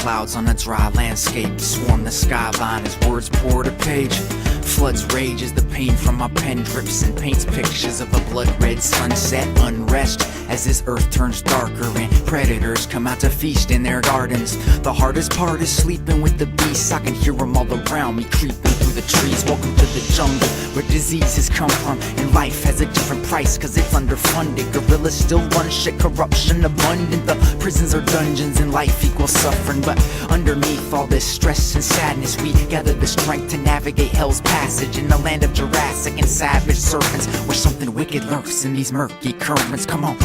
clouds on a dry landscape swarm the skyline as words pour to page. Floods rage as the pain from my pen drips and paints pictures of a blood-red sunset. Unrest as this earth turns darker and predators come out to feast in their gardens. The hardest part is sleeping with the beasts. I can hear them all around me creeping through the trees. Welcome to the jungle where diseases come from, and life has a different price cause it's underfunded. Gorillas still run shit, corruption abundant. The prisons are dungeons and life equals suffering. But underneath all this stress and sadness, we gather the strength to navigate hell's passage in the land of Jurassic and savage serpents, where something wicked lurks in these murky currents. Come on.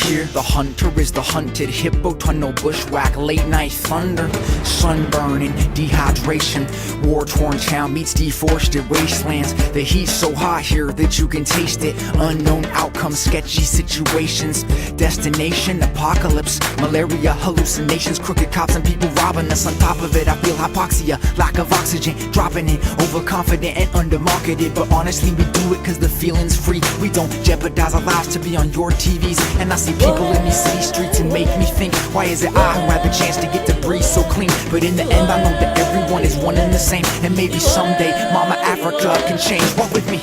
Here, the hunter is the hunted, hippo tunnel, bushwhack, late night thunder, sunburn and dehydration, war-torn town meets deforested wastelands. The heat's so hot here that you can taste it. Unknown outcomes, sketchy situations, destination apocalypse, malaria, hallucinations, crooked cops and people robbing us. On top of it, I feel hypoxia, lack of oxygen, dropping in, overconfident and undermarketed. But honestly, we do it cause the feeling's free. We don't jeopardize our lives to be on your TVs. And I see people in these city streets and make me think, why is it I who have the chance to get to breathe so clean? But in the end I know that everyone is one and the same, and maybe someday Mama Africa can change. Walk with me.